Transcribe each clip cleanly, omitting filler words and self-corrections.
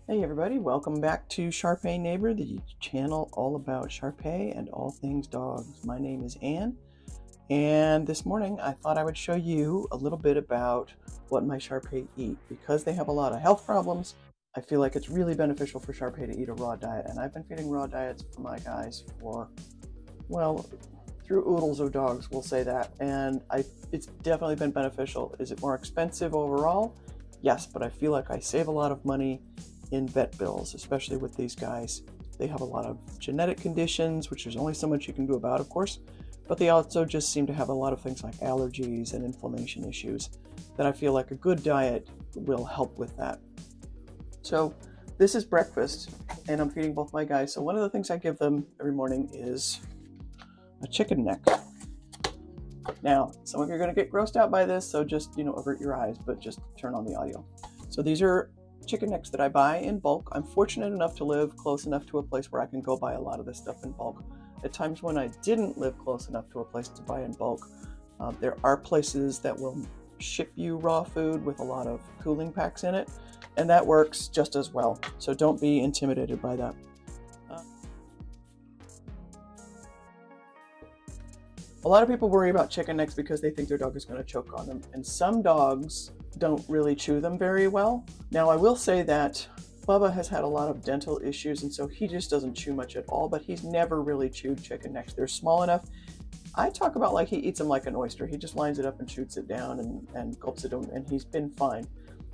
Hey everybody, welcome back to Shar Pei Neighbor, the channel all about Shar Pei and all things dogs. My name is Anne, and this morning I thought I would show you a little bit about what my Shar Pei eat. Because they have a lot of health problems, I feel like it's really beneficial for Shar Pei to eat a raw diet, and I've been feeding raw diets for my guys for, well, through oodles of dogs, we'll say that, and it's definitely been beneficial. Is it more expensive overall? Yes, but I feel like I save a lot of money in vet bills, especially with these guys. They have a lot of genetic conditions, which there's only so much you can do about, of course, but they also just seem to have a lot of things like allergies and inflammation issues that I feel like a good diet will help with that. So this is breakfast, and I'm feeding both my guys. So one of the things I give them every morning is a chicken neck. Now, some of you are going to get grossed out by this, so just, avert your eyes, but just turn on the audio. So these are chicken necks that I buy in bulk. I'm fortunate enough to live close enough to a place where I can go buy a lot of this stuff in bulk. At times when I didn't live close enough to a place to buy in bulk, there are places that will ship you raw food with a lot of cooling packs in it, and that works just as well. So don't be intimidated by that. A lot of people worry about chicken necks because they think their dog is going to choke on them, and some dogs don't really chew them very well. Now, I will say that Bubba has had a lot of dental issues, and so he just doesn't chew much at all, but he's never really chewed chicken necks. They're small enough. I talk about like he eats them like an oyster. He just lines it up and shoots it down and gulps it, and he's been fine.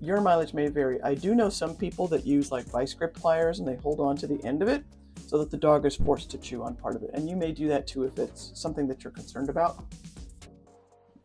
Your mileage may vary. I do know some people that use like vice grip pliers and they hold on to the end of it so that the dog is forced to chew on part of it. And you may do that too if it's something that you're concerned about.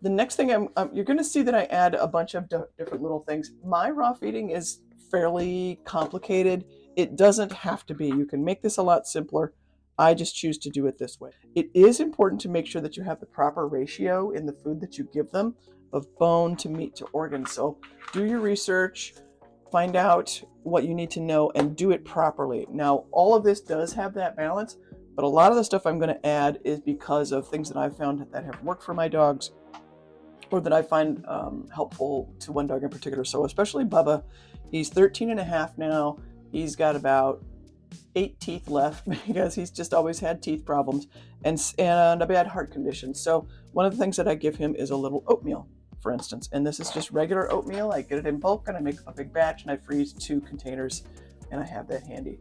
The next thing you're going to see that I add a bunch of different little things. My raw feeding is fairly complicated. It doesn't have to be. You can make this a lot simpler. I just choose to do it this way. It is important to make sure that you have the proper ratio in the food that you give them of bone to meat to organ. So do your research, find out what you need to know, and do it properly. Now, all of this does have that balance, but a lot of the stuff I'm going to add is because of things that I've found that have worked for my dogs, or that I find helpful to one dog in particular. So especially Bubba, he's 13 and a half now. He's got about 8 teeth left because he's just always had teeth problems and a bad heart condition. So one of the things that I give him is a little oatmeal, for instance, and this is just regular oatmeal. I get it in bulk and I make a big batch and I freeze 2 containers and I have that handy.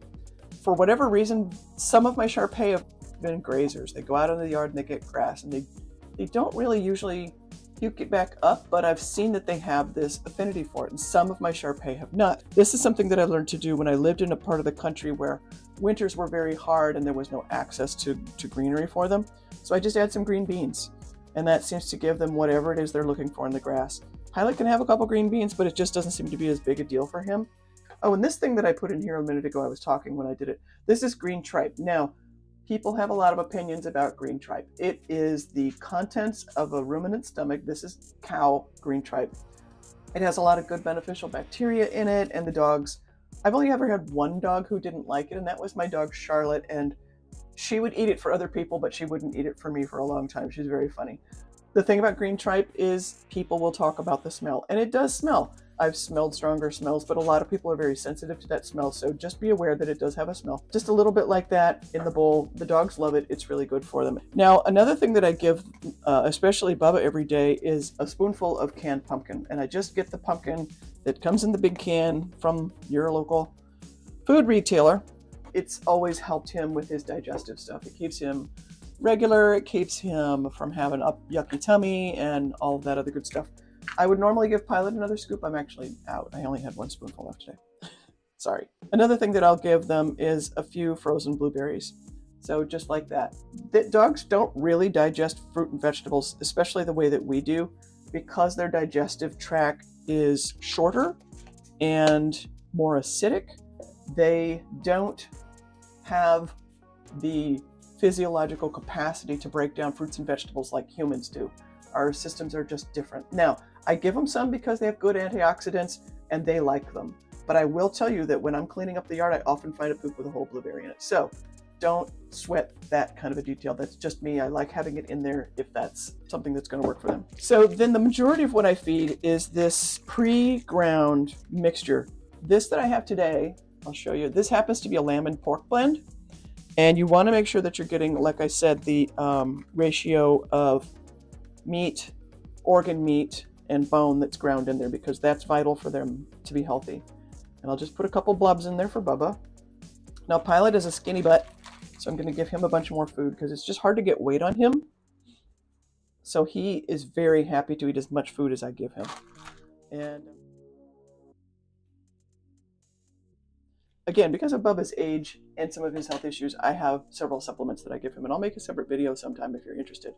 For whatever reason, some of my Shar Pei have been grazers. They go out in the yard and they get grass, and they don't really usually puke it back up, but I've seen that they have this affinity for it, and some of my Shar Pei have not. This is something that I learned to do when I lived in a part of the country where winters were very hard and there was no access to greenery for them. So I just add some green beans, and that seems to give them whatever it is they're looking for in the grass. Pilot can have a couple green beans, but it just doesn't seem to be as big a deal for him. Oh, and this thing that I put in here a minute ago, I was talking when I did it. This is green tripe. Now, people have a lot of opinions about green tripe. It is the contents of a ruminant stomach. This is cow green tripe. It has a lot of good beneficial bacteria in it, and the dogs, I've only ever had one dog who didn't like it, and that was my dog Charlotte, and she would eat it for other people, but she wouldn't eat it for me for a long time. She's very funny. The thing about green tripe is people will talk about the smell, and it does smell. I've smelled stronger smells, but a lot of people are very sensitive to that smell, so just be aware that it does have a smell. Just a little bit like that in the bowl. The dogs love it. It's really good for them. Now, another thing that I give, especially Bubba, every day is a spoonful of canned pumpkin, and I just get the pumpkin that comes in the big can from your local food retailer. It's always helped him with his digestive stuff. It keeps him regular. It keeps him from having a yucky tummy and all of that other good stuff. I would normally give Pilot another scoop. I'm actually out. I only had 1 spoonful left today. Sorry. Another thing that I'll give them is a few frozen blueberries. So just like that. Dogs don't really digest fruit and vegetables, especially the way that we do, because their digestive tract is shorter and more acidic. They don't have the physiological capacity to break down fruits and vegetables like humans do. Our systems are just different. Now, I give them some because they have good antioxidants and they like them. But I will tell you that when I'm cleaning up the yard, I often find a poop with a whole blueberry in it. So don't sweat that kind of a detail. That's just me. I like having it in there if that's something that's going to work for them. So then the majority of what I feed is this pre-ground mixture. This that I have today I'll show you. This happens to be a lamb and pork blend. And you want to make sure that you're getting, like I said, the ratio of meat, organ meat, and bone that's ground in there, because that's vital for them to be healthy. And I'll just put a couple blobs in there for Bubba. Now Pilot is a skinny butt, so I'm going to give him a bunch more food because it's just hard to get weight on him. So he is very happy to eat as much food as I give him. And again, because of Bubba's age and some of his health issues, I have several supplements that I give him, and I'll make a separate video sometime if you're interested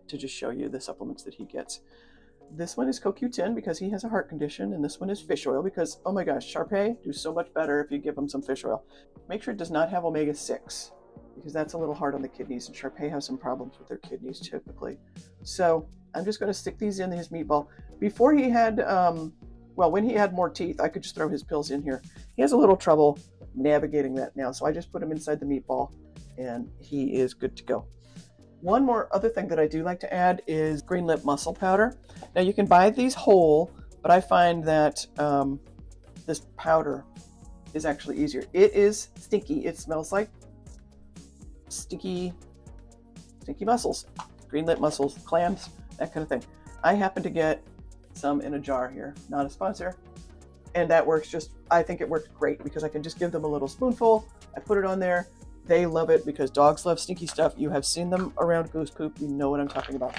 to just show you the supplements that he gets. This one is CoQ10 because he has a heart condition, and this one is fish oil because, oh my gosh, Sharpei do so much better if you give him some fish oil. Make sure it does not have omega-6 because that's a little hard on the kidneys, and Sharpei have some problems with their kidneys typically. So I'm just going to stick these in his meatball. Before he had, well, when he had more teeth, I could just throw his pills in here. He has a little trouble navigating that now, so I just put him inside the meatball, and he is good to go. One more other thing that I do like to add is green lip mussel powder. Now you can buy these whole, but I find that this powder is actually easier. It is stinky. It smells like stinky mussels, green lip mussels, clams, that kind of thing. I happen to get some in a jar here, not a sponsor. And that works just, I think it worked great because I can just give them a little spoonful. I put it on there. They love it because dogs love stinky stuff. You have seen them around goose poop. You know what I'm talking about.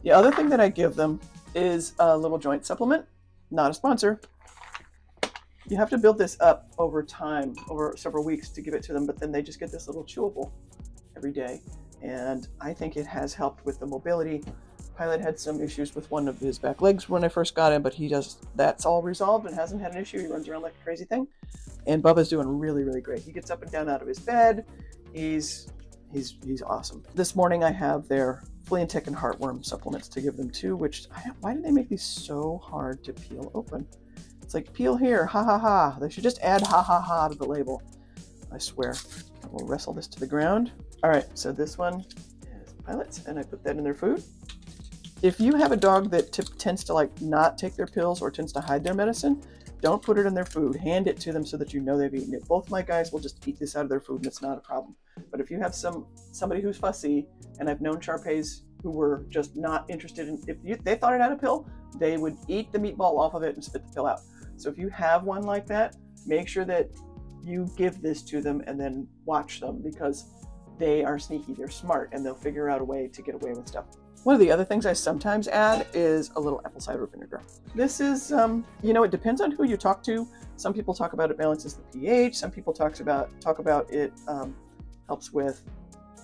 The other thing that I give them is a little joint supplement, not a sponsor. You have to build this up over time, over several weeks to give it to them, but then they just get this little chewable every day. And I think it has helped with the mobility. Pilot had some issues with one of his back legs when I first got him, but that's all resolved and hasn't had an issue. He runs around like a crazy thing. And Bubba's doing really, really great. He gets up and down out of his bed. He's awesome. This morning I have their flea and tick and heartworm supplements to give them too, which, why do they make these so hard to peel open? It's like, peel here, ha ha ha. They should just add ha ha ha to the label. I swear. I will wrestle this to the ground. All right, so this one is Pilot's, and I put that in their food. If you have a dog that tends to like not take their pills or tends to hide their medicine, don't put it in their food. Hand it to them so that you know they've eaten it. Both my guys will just eat this out of their food and it's not a problem. But if you have somebody who's fussy, and I've known Sharpeis who were just not interested in, if they thought it had a pill, they would eat the meatball off of it and spit the pill out. So if you have one like that, make sure that you give this to them and then watch them because they are sneaky, they're smart, and they'll figure out a way to get away with stuff. One of the other things I sometimes add is a little apple cider vinegar. This is, you know, it depends on who you talk to. Some people talk about it balances the pH. Some people talk about it helps with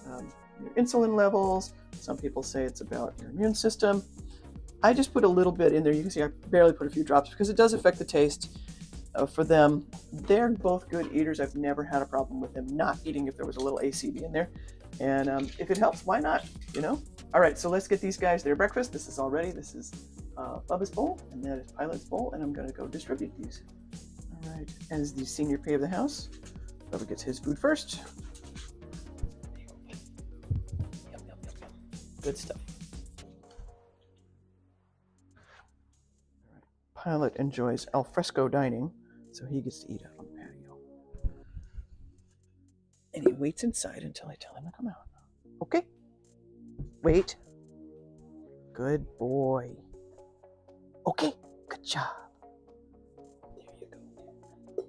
your insulin levels. Some people say it's about your immune system. I just put a little bit in there. You can see I barely put a few drops because it does affect the taste for them. They're both good eaters. I've never had a problem with them not eating if there was a little ACV in there. And if it helps, why not, you know? All right, so let's get these guys their breakfast. This is Bubba's bowl, and that is Pilot's bowl, and I'm gonna go distribute these. All right, as the senior pay of the house, Bubba gets his food first. Yum, yum, yum, yum. Good stuff. All right. Pilot enjoys al fresco dining, so he gets to eat out on the patio. And he waits inside until I tell him to come out. Okay. Wait. Good boy. Okay, good job. There you go.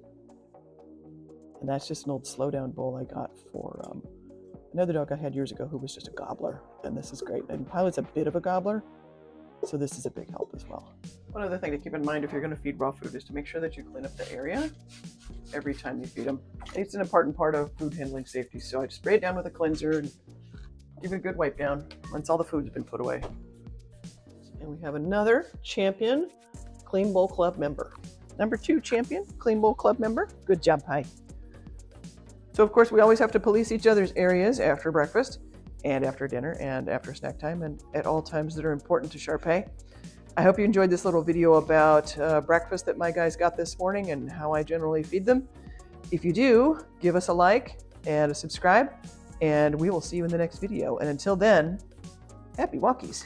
And that's just an old slow down bowl I got for another dog I had years ago who was just a gobbler. And this is great. And Pilot's a bit of a gobbler, so this is a big help as well. One other thing to keep in mind if you're going to feed raw food is to make sure that you clean up the area every time you feed them. It's an important part of food handling safety, so I just spray it down with a cleanser and give it a good wipe down once all the food's been put away. And we have another champion Clean Bowl Club member. Number 2 champion Clean Bowl Club member. Good job, Pi. So of course we always have to police each other's areas after breakfast and after dinner and after snack time and at all times that are important to Sharpei. I hope you enjoyed this little video about breakfast that my guys got this morning and how I generally feed them. If you do, give us a like and a subscribe. And we will see you in the next video. And until then, happy walkies.